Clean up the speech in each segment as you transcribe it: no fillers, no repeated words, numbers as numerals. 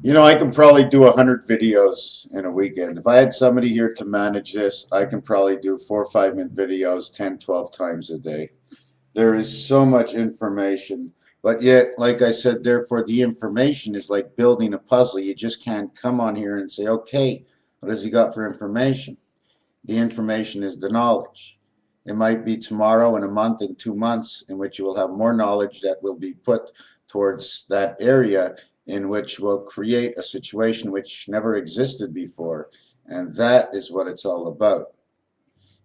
You know, I can probably do 100 videos in a weekend. If I had somebody here to manage this, I can probably do 4 or 5 minute videos 10, 12 times a day. There is so much information, but yet, like I said, therefore, the information is like building a puzzle. You just can't come on here and say, okay, what has he got for information? The information is the knowledge. It might be tomorrow, in a month, in 2 months, in which you will have more knowledge that will be put towards that area in which will create a situation which never existed before. And that is what it's all about.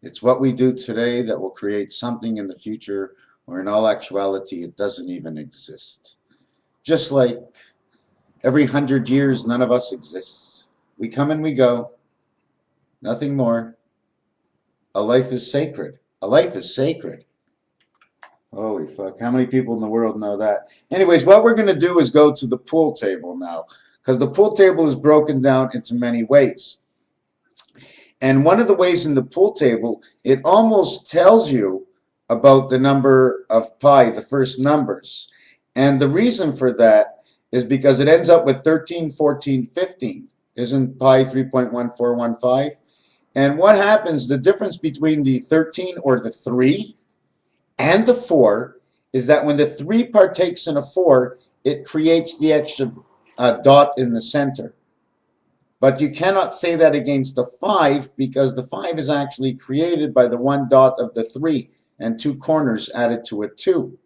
It's what we do today that will create something in the future, or in all actuality, it doesn't even exist. Just like every 100 years, none of us exists. We come and we go, nothing more. A life is sacred. A life is sacred. Holy fuck. How many people in the world know that? Anyways, what we're going to do is go to the pool table now, because the pool table is broken down into many ways. And one of the ways in the pool table, it almost tells you about the number of pi, the first numbers. And the reason for that is because it ends up with 13, 14, 15. Isn't pi 3.1415? And what happens, the difference between the 13 or the 3 and the 4 is that when the 3 partakes in a 4, it creates the extra dot in the center. But you cannot say that against the 5, because the 5 is actually created by the 1 dot of the 3 and 2 corners added to a 2.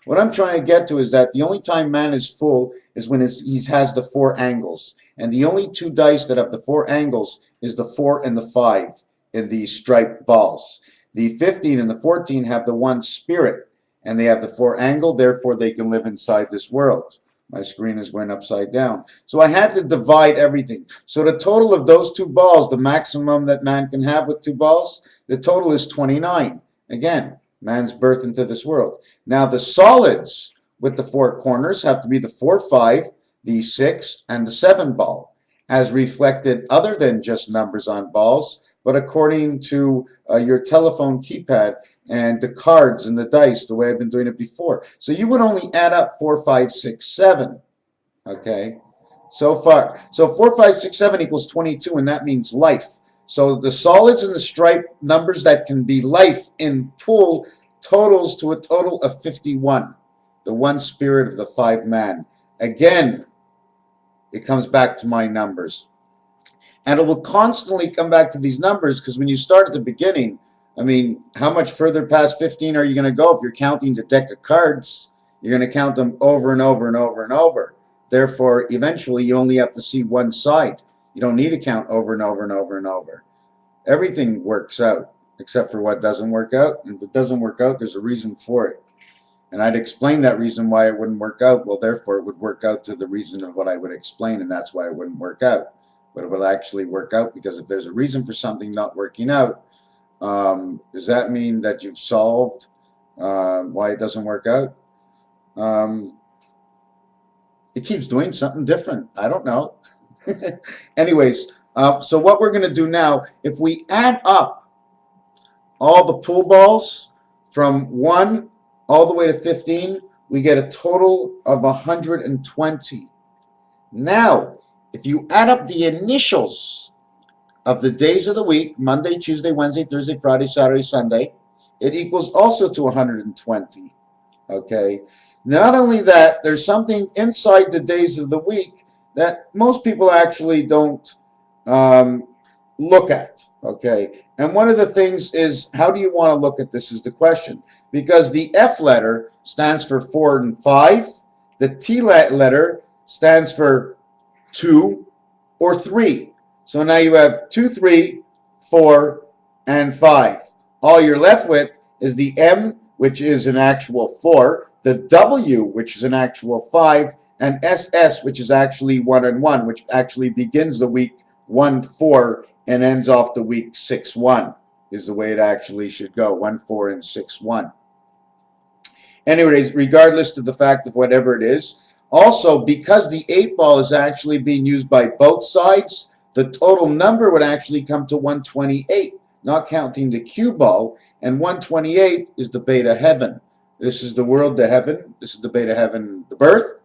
What I'm trying to get to is that the only time man is full is when he has the 4 angles. And the only 2 dice that have the 4 angles is the 4 and the 5 in these striped balls. The 15 and the 14 have the 1 spirit, and they have the 4 angle, therefore they can live inside this world. My screen is going upside down. So I had to divide everything. So the total of those 2 balls, the maximum that man can have with 2 balls, the total is 29. Again, man's birth into this world. Now the solids with the 4 corners have to be the 4, 5, the 6, and the 7 ball, as reflected other than just numbers on balls, but according to your telephone keypad and the cards and the dice, the way I've been doing it before. So you would only add up 4, 5, 6, 7. Okay, so far. So 4, 5, 6, 7 equals 22, and that means life. So the solids and the striped numbers that can be life in pool totals to a total of 51. The 1 spirit of the 5 man. Again, it comes back to my numbers. And it will constantly come back to these numbers, because when you start at the beginning, I mean, how much further past 15 are you going to go? If you're counting the deck of cards, you're going to count them over and over and over and over. Therefore, eventually, you only have to see one side. You don't need to count over and over and over and over. Everything works out, except for what doesn't work out. And if it doesn't work out, there's a reason for it. And I'd explain that reason why it wouldn't work out. Well, therefore, it would work out to the reason of what I would explain, and that's why it wouldn't work out. But it will actually work out, because if there's a reason for something not working out, does that mean that you've solved why it doesn't work out? It keeps doing something different. I don't know. Anyways, so what we're going to do now, if we add up all the pool balls from 1 all the way to 15, we get a total of 120. Now, if you add up the initials of the days of the week, Monday, Tuesday, Wednesday, Thursday, Friday, Saturday, Sunday, it equals also to 120. Okay. Not only that, there's something inside the days of the week that most people actually don't look at. Okay. And one of the things is, how do you want to look at this is the question. Because the F letter stands for 4 and 5. The T letter stands for 2 or 3. So now you have 2, 3, 4, and 5. All you're left with is the M, which is an actual 4, the W, which is an actual 5, and SS, which is actually 1 and 1, which actually begins the week 1, 4, and ends off the week 6, 1, is the way it actually should go, 1, 4, and 6, 1. Anyways, regardless of the fact of whatever it is, also, because the 8 ball is actually being used by both sides, the total number would actually come to 128, not counting the cue ball, and 128 is the beta heaven. This is the world, the heaven. This is the beta heaven, the birth,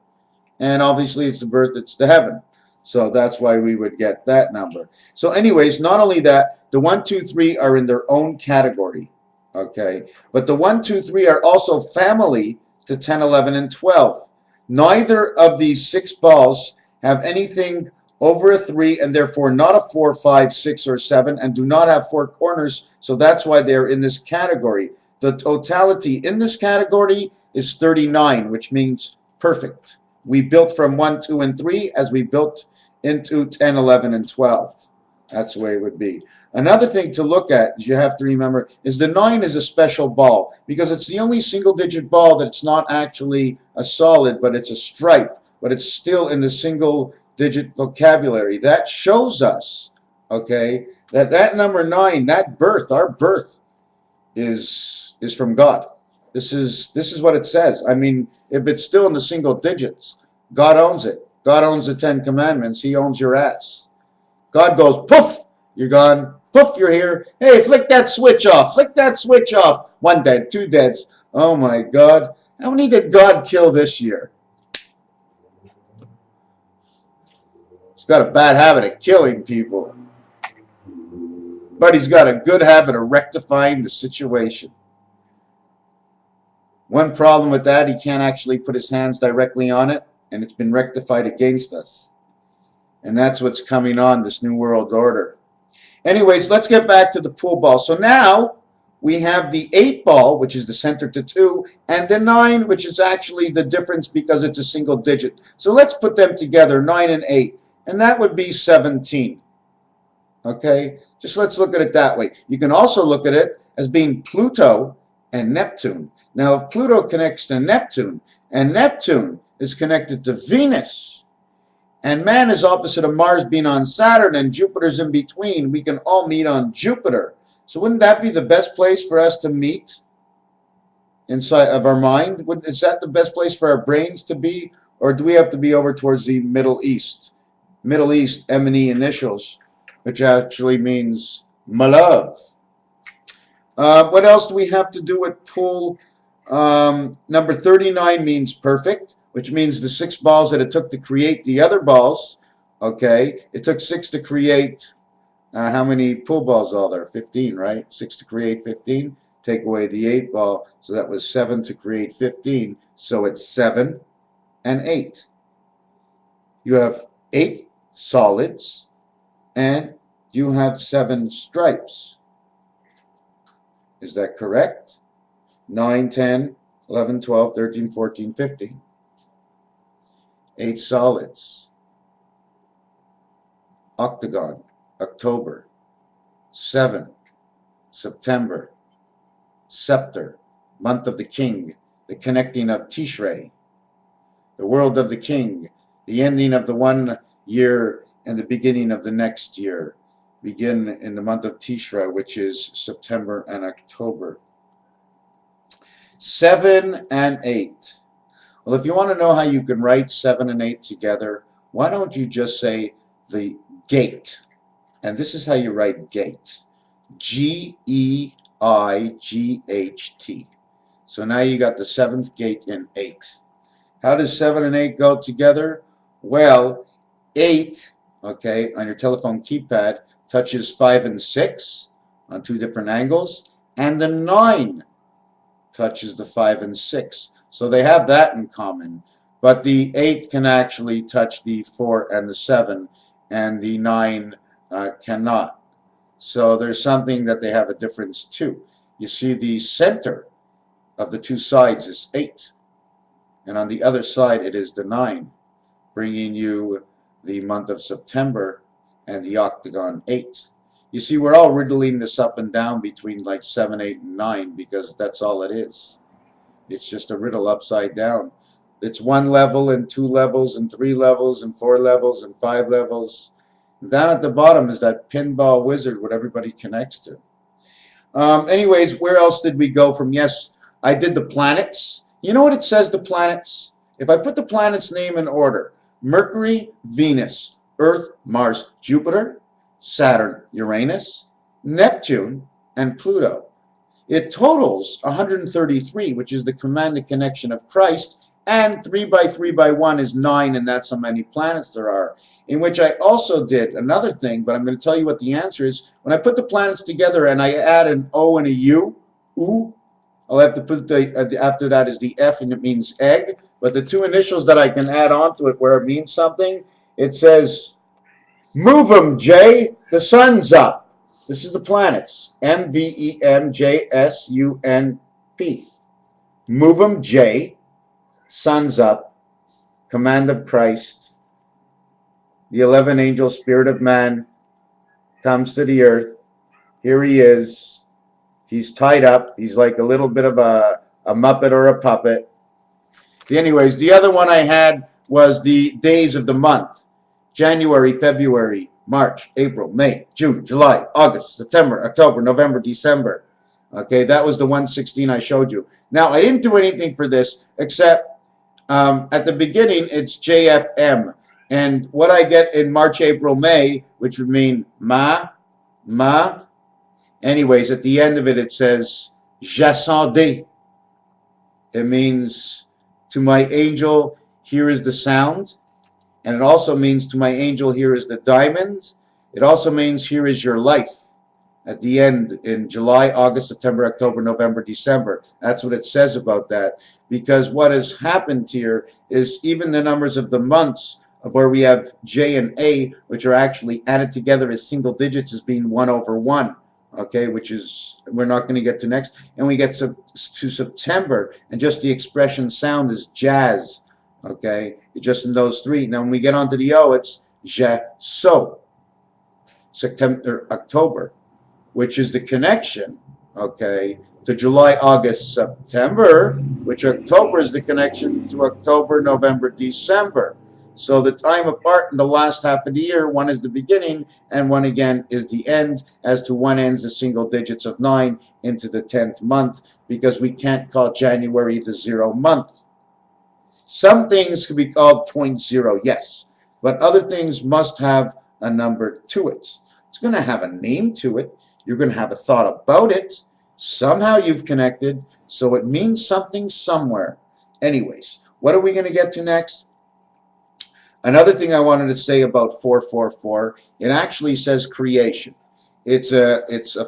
and obviously it's the birth, it's the heaven. So that's why we would get that number. So anyways, not only that, the 1, 2, 3 are in their own category, okay? But the 1, 2, 3 are also family to 10, 11, and 12. Neither of these 6 balls have anything over a 3, and therefore not a 4, 5, 6, or 7, and do not have 4 corners, so that's why they're in this category. The totality in this category is 39, which means perfect. We built from 1, 2, and 3 as we built into 10, 11, and 12. That's the way it would be. Another thing to look at, you have to remember, is the 9 is a special ball because it's the only single-digit ball that's not actually a solid, but it's a stripe, but it's still in the single-digit vocabulary. That shows us, okay, that number 9, that birth, our birth, is from God. This is what it says. I mean, if it's still in the single digits, God owns it. God owns the 10 Commandments. He owns your ass. God goes, poof, you're gone. Poof, you're here. Hey, flick that switch off. Flick that switch off. 1 dead, 2 deads. Oh my God. How many did God kill this year? He's got a bad habit of killing people. But he's got a good habit of rectifying the situation. One problem with that, he can't actually put his hands directly on it, and it's been rectified against us. And that's what's coming on, this New World Order. Anyways, let's get back to the pool ball. So now we have the 8 ball, which is the center to 2, and the 9, which is actually the difference because it's a single digit. So let's put them together, 9 and 8, and that would be 17. Okay, just let's look at it that way. You can also look at it as being Pluto and Neptune. Now, if Pluto connects to Neptune, and Neptune is connected to Venus, and man is opposite of Mars being on Saturn, and Jupiter's in between, we can all meet on Jupiter. So wouldn't that be the best place for us to meet inside of our mind? Is that the best place for our brains to be? Or do we have to be over towards the Middle East? Middle East, M&E initials, which actually means my love. What else do we have to do with pool? Number 39 means perfect, which means the 6 balls that it took to create the other balls. Okay, it took 6 to create, how many pool balls are there? 15, right? 6 to create 15. Take away the 8 ball, so that was 7 to create 15. So it's 7 and 8. You have 8 solids, and you have 7 stripes. Is that correct? 9, 10, 11, 12, 13, 14, 15. 8 solids. Octagon, October. 7, September. Scepter, month of the king, the connecting of Tishrei. The world of the king, the ending of the 1 year and the beginning of the next year. Begin in the month of Tishrei, which is September and October. 7 and 8. Well, if you want to know how you can write 7 and 8 together, why don't you just say the gate? And this is how you write gate. G-E-I-G-H-T. So now you got the 7th gate in 8. How does 7 and 8 go together? Well, 8, okay, on your telephone keypad, touches 5 and 6 on 2 different angles, and the 9 touches the 5 and 6. So they have that in common. But the 8 can actually touch the 4 and the 7, and the 9 cannot. So there's something that they have a difference too. You see, the center of the 2 sides is 8, and on the other side it is the 9, bringing you the month of September and the octagon 8. You see, we're all riddling this up and down between like 7, 8, and 9 because that's all it is. It's just a riddle upside down. It's 1 level and 2 levels and 3 levels and 4 levels and 5 levels. And down at the bottom is that pinball wizard what everybody connects to. Anyways, where else did we go from? Yes, I did the planets. You know what it says, the planets? If I put the planets' name in order, Mercury, Venus, Earth, Mars, Jupiter, Saturn, Uranus, Neptune, and Pluto. It totals 133, which is the commanded connection of Christ, And 3 by 3 by 1 is 9, and that's how many planets there are. In which I also did another thing, but I'm going to tell you what the answer is. When I put the planets together and I add an O and a U, I'll have to put the, after that is the F, and it means egg. But the two initials that I can add onto it where it means something, it says, move 'em, Jay, the sun's up. This is the planets, M-V-E-M-J-S-U-N-P. Move 'em, Jay, sun's up, command of Christ. The 11th angel, spirit of man, comes to the earth. Here he is. He's tied up. He's like a little bit of a Muppet or a puppet. Anyways, the other one I had was the days of the month. January, February, March, April, May, June, July, August, September, October, November, December. Okay, that was the 116 I showed you. Now, I didn't do anything for this except at the beginning, it's JFM. And what I get in March, April, May, which would mean ma. Anyways, at the end of it, it says j'attendais. It means to my angel, here is the sound. And it also means to my angel, here is the diamond. It also means here is your life. At the end, in July, August, September, October, November, December. That's what it says about that. Because what has happened here is even the numbers of the months of where we have J and A, which are actually added together as single digits, as being 1 over 1. Okay, which is, we're not going to get to next. And we get to September, and just the expression sound is jazz. Okay, just in those three. Now, when we get onto the O, it's so. September, October, which is the connection, okay, to July, August, September, which October is the connection to October, November, December. So the time apart in the last half of the year, one is the beginning and one again is the end, as to one ends the single digits of 9 into the 10th month, because we can't call January the 0 month. Some things can be called 0.0, yes, but other things must have a number to it. It's going to have a name to it. You're going to have a thought about it. Somehow you've connected, so it means something somewhere. Anyways, what are we going to get to next? Another thing I wanted to say about 444, it actually says creation. It's a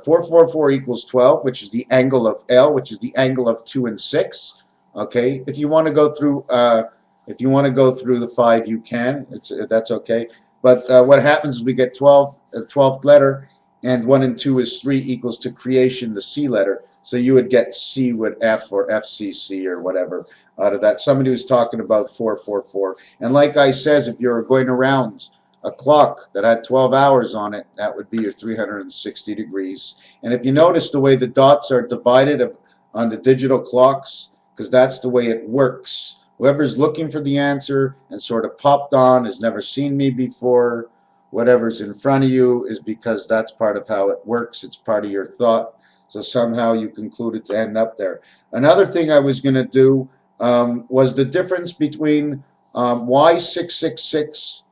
444 equals 12, which is the angle of L, which is the angle of 2 and 6. Okay, if you want to go through the 5, you can. That's okay. But what happens is we get 12, the 12th letter, and 1 and 2 is 3 equals to creation, the C letter. So you would get C with F or FCC or whatever out of that. Somebody was talking about 444. And like I says, if you're going around a clock that had 12 hours on it, that would be your 360 degrees. And if you notice the way the dots are divided on the digital clocks, because that's the way it works. Whoever's looking for the answer and sort of popped on, has never seen me before, whatever's in front of you is because that's part of how it works. It's part of your thought. So somehow you concluded to end up there. Another thing I was going to do was the difference between Y666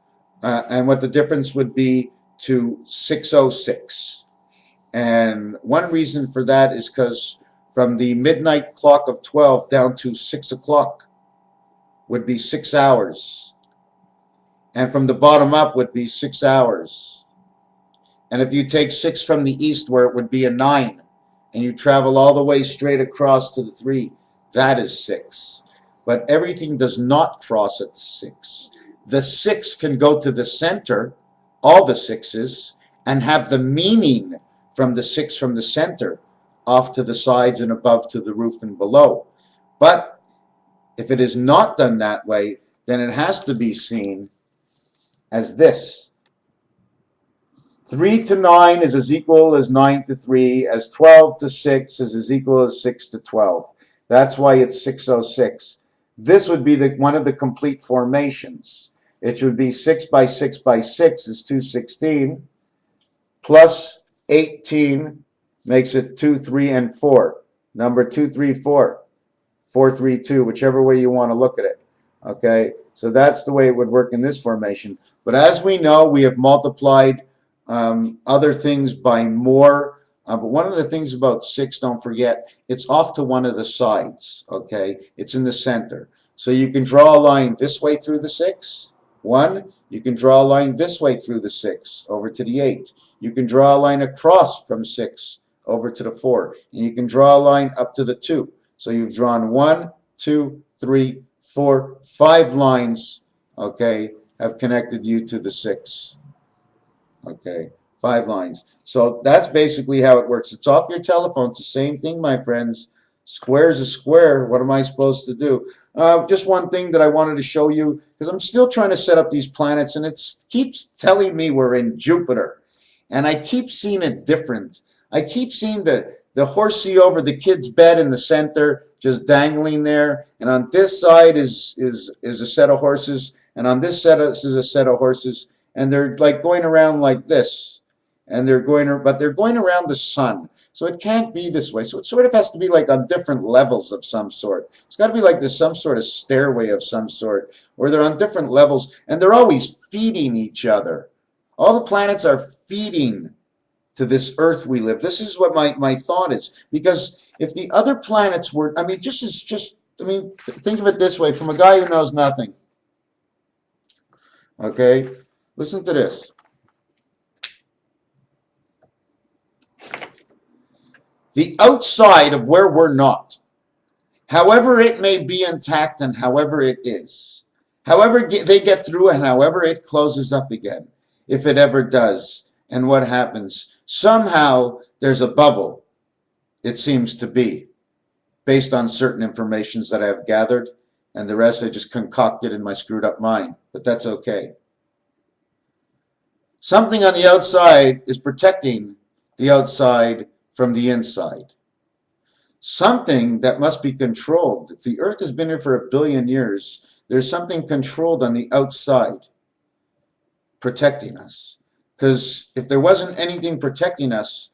and what the difference would be to 606. And one reason for that is because from the midnight clock of 12 down to 6 o'clock would be 6 hours. And from the bottom up would be 6 hours. And if you take 6 from the east, where it would be a 9, and you travel all the way straight across to the 3, that is 6. But everything does not cross at the 6. The 6 can go to the center, all the 6s, and have the meaning from the 6 from the center off to the sides and above to the roof and below. But if it is not done that way, then it has to be seen as this. 3 to 9 is as equal as 9 to 3, as 12 to 6 is as equal as 6 to 12. That's why it's 606. This would be one of the complete formations. It should be 6 by 6 by 6 is 216, plus 18 makes it 2, 3, and 4. Number 2, 3, 4. 4, 3, 2, whichever way you want to look at it. Okay, so that's the way it would work in this formation. But as we know, we have multiplied other things by more. But one of the things about 6, don't forget, it's off to one of the sides. Okay, it's in the center. So you can draw a line this way through the 6, 1. You can draw a line this way through the 6 over to the 8. You can draw a line across from 6 over to the 4. And you can draw a line up to the 2. So you've drawn 1, 2, 3, 4, 5 lines, okay, have connected you to the 6. Okay, 5 lines. So that's basically how it works. It's off your telephone. It's the same thing, my friends. Square is a square. What am I supposed to do? Just one thing that I wanted to show you, because I'm still trying to set up these planets, and it keeps telling me we're in Jupiter. And I keep seeing it different. I keep seeing the horsey over the kid's bed in the center, just dangling there. And on this side is a set of horses, and on this set is a set of horses, and they're like going around like this, and but they're going around the sun. So it can't be this way. So it sort of has to be like on different levels of some sort. It's got to be like there's some sort of stairway of some sort, where they're on different levels, and they're always feeding each other. All the planets are feeding to this Earth we live. This is what my thought is. Because if the other planets were, I mean, think of it this way, from a guy who knows nothing. Okay? Listen to this. The outside of where we're not, however it may be intact and however it is, however they get through and however it closes up again, if it ever does, and what happens, somehow there's a bubble, it seems to be, based on certain informations that I have gathered, and the rest I just concocted in my screwed up mind, but that's okay. Something on the outside is protecting the outside from the inside. Something that must be controlled. If the Earth has been here for 1 billion years, there's something controlled on the outside protecting us. Because if there wasn't anything protecting us,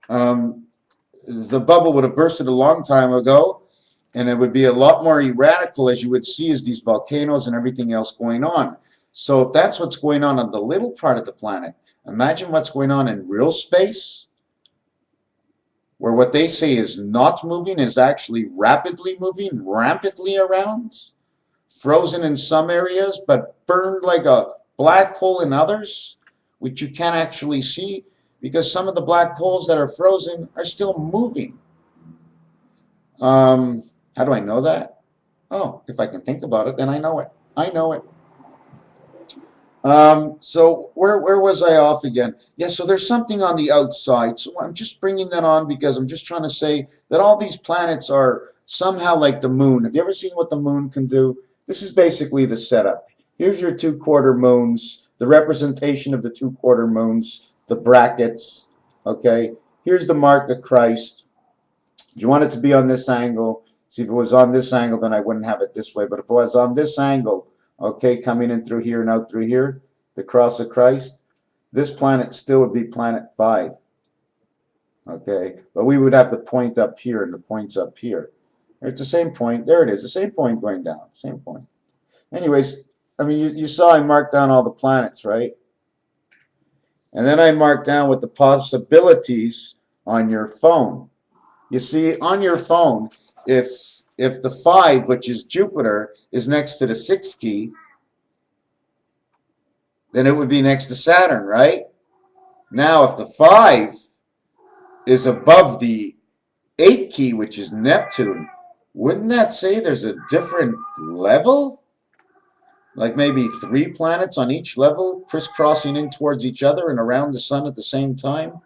the bubble would have bursted a long time ago, and it would be a lot more erratical, as you would see, as these volcanoes and everything else going on. So if that's what's going on the little part of the planet, imagine what's going on in real space, where what they say is not moving is actually rapidly moving, rampantly around, frozen in some areas, but burned like a black hole in others, which you can't actually see, because some of the black holes that are frozen are still moving. How do I know that? Oh, if I can think about it, then I know it. I know it. So where was I off again? Yeah, so there's something on the outside. So I'm just bringing that on because I'm just trying to say that all these planets are somehow like the moon. Have you ever seen what the moon can do? This is basically the setup. Here's your 2/4 moons, the representation of the 2/4 moons, the brackets, okay? Here's the mark of Christ. You want it to be on this angle. See, if it was on this angle, then I wouldn't have it this way. But if it was on this angle, okay, coming in through here and out through here, the cross of Christ, this planet still would be planet 5. Okay, but we would have the point up here and the points up here. It's the same point. There it is, the same point going down, same point. Anyways, I mean, you saw I marked down all the planets, right? And then I marked down what the possibilities on your phone. You see, on your phone, if the 5, which is Jupiter, is next to the 6 key, then it would be next to Saturn, right? Now, if the 5 is above the 8 key, which is Neptune, wouldn't that say there's a different level? Like maybe 3 planets on each level crisscrossing in towards each other and around the sun at the same time?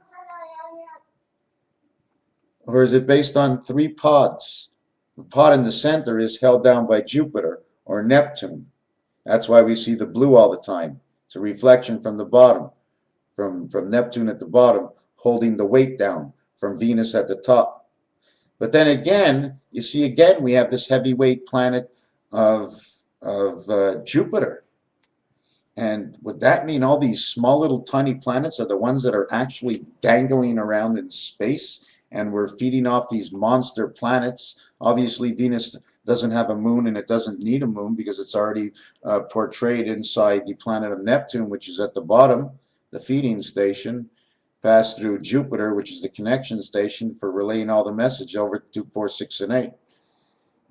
Or is it based on 3 pods? The pod in the center is held down by Jupiter or Neptune. That's why we see the blue all the time. It's a reflection from the bottom, from Neptune at the bottom, holding the weight down from Venus at the top. But then again, you see again, we have this heavyweight planet of Jupiter. And would that mean all these small little tiny planets are the ones that are actually dangling around in space? And we're feeding off these monster planets. Obviously, Venus doesn't have a moon, and it doesn't need a moon because it's already portrayed inside the planet of Neptune, which is at the bottom, the feeding station, pass through Jupiter, which is the connection station for relaying all the message over to 4, 6, and 8.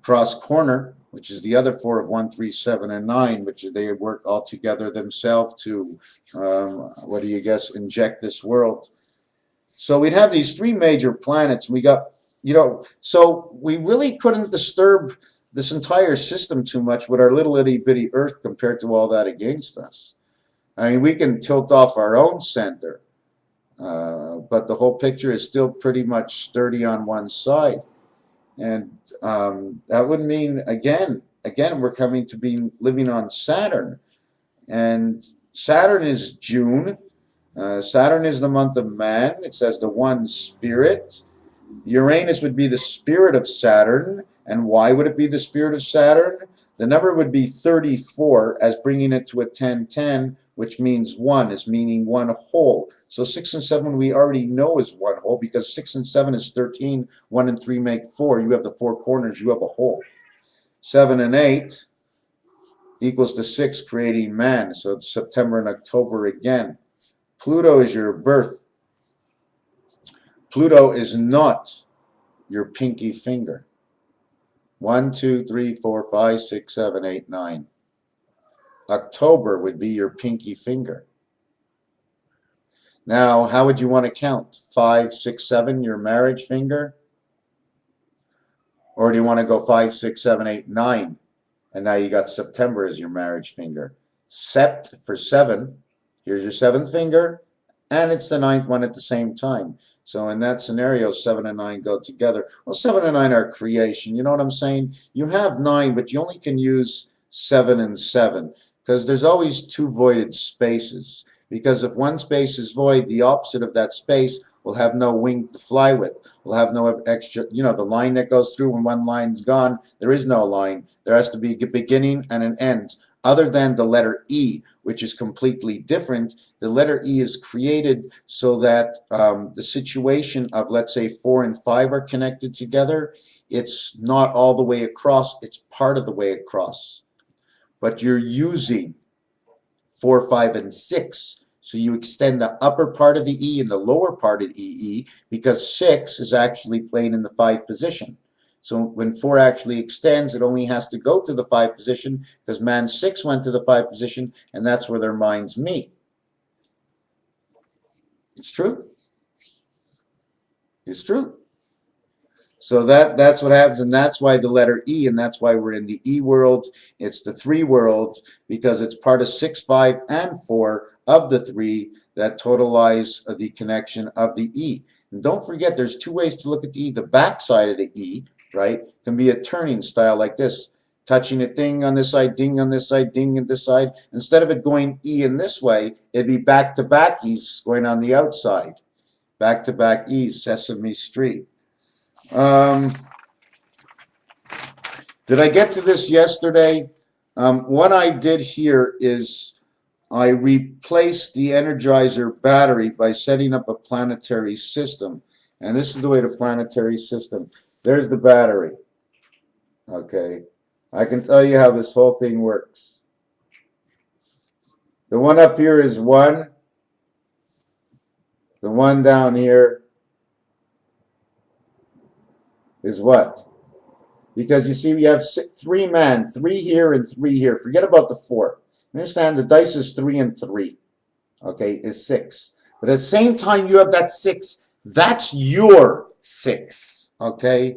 Cross corner which is the other 4 of 1, 3, 7, and 9, which they work all together themselves to, what do you guess, inject this world. So we'd have these 3 major planets. We got, so we really couldn't disturb this entire system too much with our little itty bitty Earth compared to all that against us. I mean, we can tilt off our own center, but the whole picture is still pretty much sturdy on one side. And that would mean, again, we're coming to be living on Saturn. And Saturn is June. Saturn is the month of man. It says the one spirit. Uranus would be the spirit of Saturn. And why would it be the spirit of Saturn? The number would be 34, as bringing it to a 10-10, which means 1, is meaning one whole. So 6 and 7 we already know is one whole, because 6 and 7 is 13, 1 and 3 make 4. You have the 4 corners, you have a whole. 7 and 8 equals to 6, creating man. So it's September and October again. Pluto is your birth. Pluto is not your pinky finger. 1, 2, 3, 4, 5, 6, 7, 8, 9. October would be your pinky finger. Now, how would you want to count? 5, 6, 7, your marriage finger? Or do you want to go 5, 6, 7, 8, 9? And now you got September as your marriage finger. Sept for 7. Here's your 7th finger. And it's the 9th one at the same time. So in that scenario, 7 and 9 go together. Well, 7 and 9 are creation. You know what I'm saying? You have 9, but you only can use 7 and 7. Because there's always 2 voided spaces. Because if one space is void, the opposite of that space will have no wing to fly with. Will have no extra, the line that goes through when one line's gone, there is no line. There has to be a beginning and an end. Other than the letter E, which is completely different. The letter E is created so that the situation of, let's say, 4 and 5 are connected together. It's not all the way across. It's part of the way across. But you're using 4, 5, and 6. So you extend the upper part of the E and the lower part of EE, because 6 is actually playing in the 5 position. So when 4 actually extends, it only has to go to the 5 position, because man 6 went to the 5 position, and that's where their minds meet. It's true. It's true. So that's what happens, and that's why the letter E, and that's why we're in the E world. It's the 3 worlds, because it's part of 6, 5, and 4 of the 3 that totalize the connection of the E. And don't forget, there's 2 ways to look at the E. The back side of the E, right, can be a turning style like this. Touching a ding on this side, ding on this side, ding on this side. Instead of it going E in this way, it'd be back-to-back E's going on the outside. Back-to-back E's, Sesame Street. Did I get to this yesterday? What I did here is I replaced the Energizer battery by setting up a planetary system. And this is the way the planetary system. There's the battery. Okay. I can tell you how this whole thing works. The one up here is 1. The one down here is what? Because you see, we have 3 man, 3 here and 3 here. Forget about the 4. Understand, the dice is 3 and 3. Okay, is 6. But at the same time, you have that 6. That's your 6. Okay,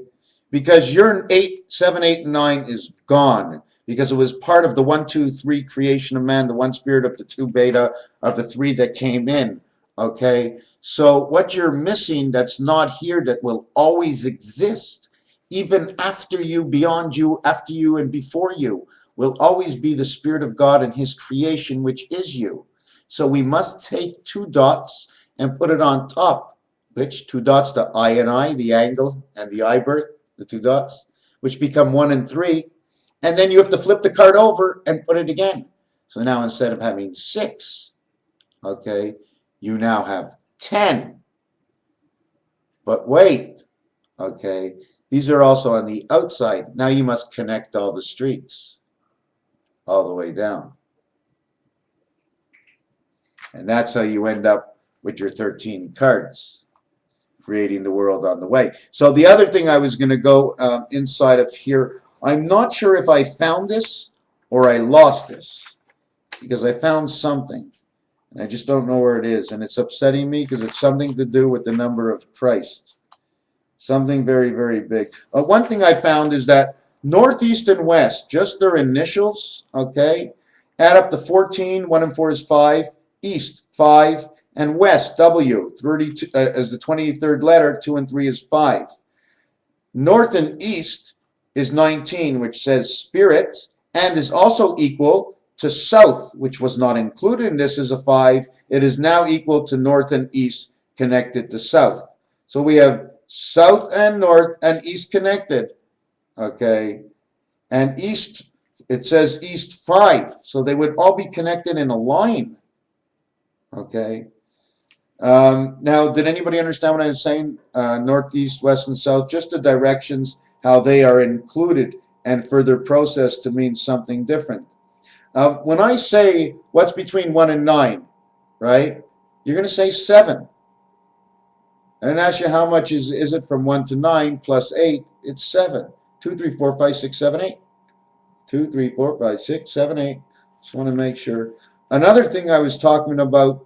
because your 8, 7, 8, and 9 is gone. Because it was part of the 1, 2, 3 creation of man, the 1 spirit of the 2 beta of the 3 that came in. Okay, so what you're missing that's not here, that will always exist, even after you, beyond you, after you, and before you, will always be the Spirit of God and His creation, which is you. So we must take 2 dots and put it on top. Which 2 dots? The I and I, the angle, and the I birth, the 2 dots, which become 1 and 3. And then you have to flip the card over and put it again. So now instead of having 6, okay, you now have 10. But wait, okay, these are also on the outside. Now you must connect all the streets all the way down. And that's how you end up with your 13 cards, creating the world on the way. So the other thing I was going to go inside of here, I'm not sure if I found this or I lost this, because I found something. And I just don't know where it is. And it's upsetting me because it's something to do with the number of Christ. Something very, very big. One thing I found is that northeast and west, just their initials, okay, add up to 14. 1 and 4 is 5. East, 5. And west, W, 32, as the 23rd letter. 2 and 3 is 5. North and east is 19, which says spirit, and is also equal to south, which was not included in this as a 5. It is now equal to north and east connected to south. So we have south and north and east connected, okay? And east, it says east 5, so they would all be connected in a line, okay? Now, did anybody understand what I was saying? North, east, west, and south, just the directions, how they are included and further processed to mean something different. When I say what's between 1 and 9, right, you're going to say 7. And then ask you how much is it from 1 to 9 plus 8? It's 7. 2, 3, 4, 5, 6, 7, 8. 2, 3, 4, 5, 6, 7, 8. Just want to make sure. Another thing I was talking about,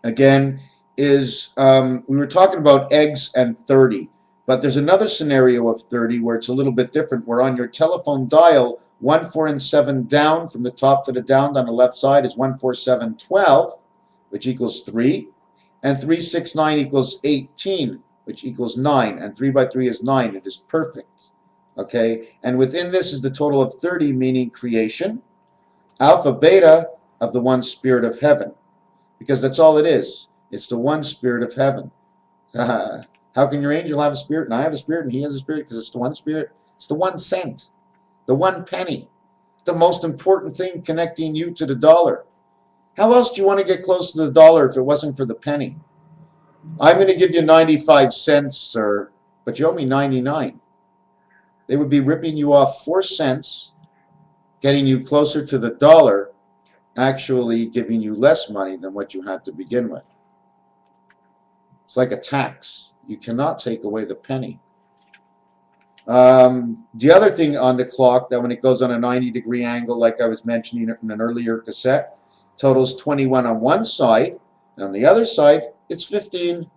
again, is we were talking about eggs and 30. But there's another scenario of 30 where it's a little bit different, where on your telephone dial, 1, 4, and 7 down, from the top to the down on the left side is 1, 4, 7, 12, which equals 3. And 3, 6, 9 equals 18, which equals 9. And 3 by 3 is 9. It is perfect. Okay? And within this is the total of 30, meaning creation. Alpha, beta of the one spirit of heaven. Because that's all it is. It's the one spirit of heaven. How can your angel have a spirit and I have a spirit and he has a spirit? Because it's the one spirit. It's the 1 cent. The 1 penny. The most important thing connecting you to the dollar. How else do you want to get close to the dollar if it wasn't for the penny? I'm going to give you 95 cents, sir, but you owe me 99. They would be ripping you off 4 cents, getting you closer to the dollar, actually giving you less money than what you had to begin with. It's like a tax. You cannot take away the penny. The other thing on the clock, that when it goes on a 90-degree angle, like I was mentioning in an earlier cassette, totals 21 on one side, and on the other side, it's 15.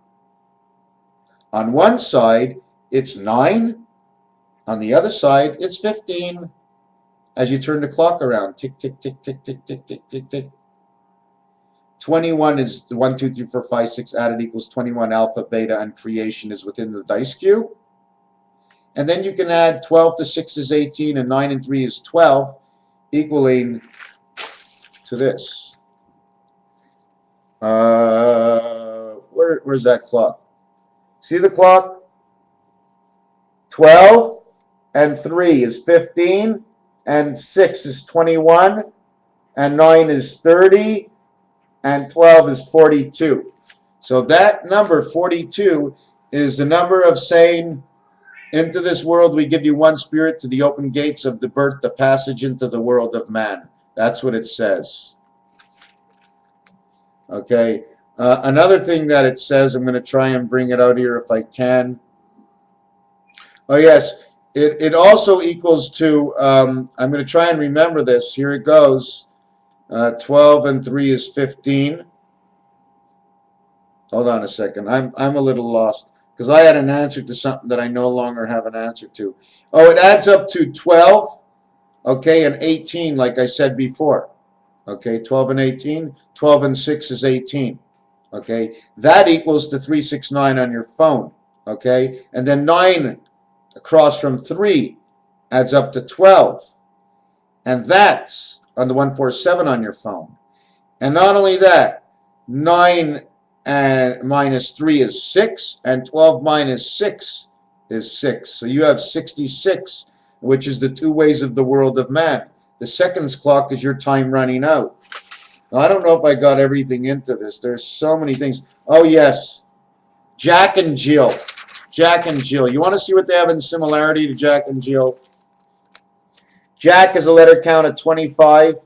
On one side, it's 9. On the other side, it's 15. As you turn the clock around, tick, tick, tick, tick, tick, tick, tick, tick, tick. 21 is the 1, 2, 3, 4, 5, 6 added equals 21. Alpha, beta, and creation is within the dice cube. And then you can add 12 to 6 is 18, and 9 and 3 is 12, equaling to this. Where's that clock? See the clock? 12 and 3 is 15, and 6 is 21, and 9 is 30, and 12 is 42. So that number, 42, is the number of saying, into this world we give you one spirit, to the open gates of the birth, the passage into the world of man. That's what it says. Okay. Another thing that it says, I'm going to try and bring it out here if I can. Oh yes, it also equals to, I'm going to try and remember this. Here it goes. 12 and 3 is 15. Hold on a second. I'm a little lost because I had an answer to something that I no longer have an answer to. Oh, it adds up to 12, okay, and 18, like I said before. Okay, 12 and 18. 12 and 6 is 18. Okay, that equals to 369 on your phone. Okay, and then 9 across from 3 adds up to 12. And that's on the 147 on your phone. And not only that, 9 and minus 3 is 6, and 12 minus 6 is 6. So you have 66, which is the 2 ways of the world of man. The seconds clock is your time running out. Now, I don't know if I got everything into this. There's so many things. Oh, yes. Jack and Jill. Jack and Jill. You want to see what they have in similarity to Jack and Jill? Jack is a letter count of 25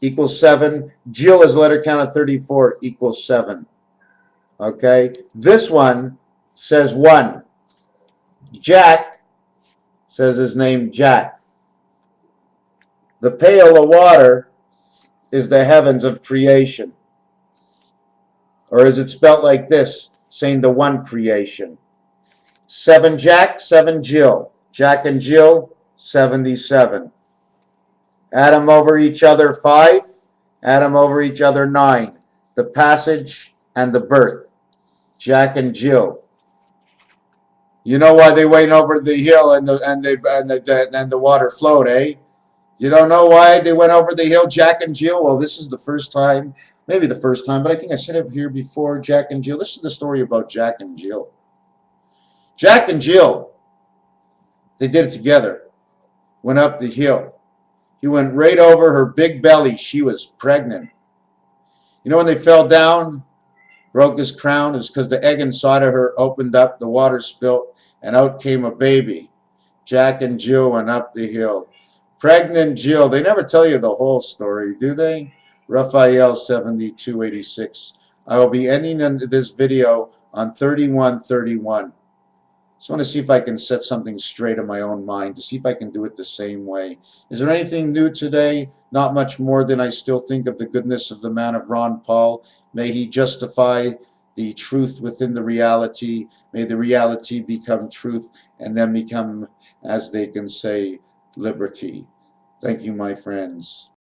equals 7. Jill is a letter count of 34 equals 7. Okay? This one says 1. Jack Says his name Jack. The pail of water is the heavens of creation. Or is it spelt like this, saying the one creation? 7 Jack, 7 Jill. Jack and Jill, 77. Add them over each other, 5. Add them over each other, 9. The passage and the birth. Jack and Jill. You know why they went over the hill and the water flowed, eh? You don't know why they went over the hill, Jack and Jill? Well, this is the first time, maybe the first time, but I think I said it here before, Jack and Jill. This is the story about Jack and Jill. Jack and Jill, they did it together. Went up the hill. He went right over her big belly. She was pregnant. You know when they fell down, broke his crown? It was because the egg inside of her opened up, the water spilt, and out came a baby. Jack and Jill went up the hill. Pregnant Jill. They never tell you the whole story, do they? Raphael 7286. I will be ending this video on 3131. Just want to see if I can set something straight in my own mind, to see if I can do it the same way. Is there anything new today? Not much more than I still think of the goodness of the man of Ron Paul. May he justify the truth within the reality. May the reality become truth and then become, as they can say, liberty. Thank you, my friends.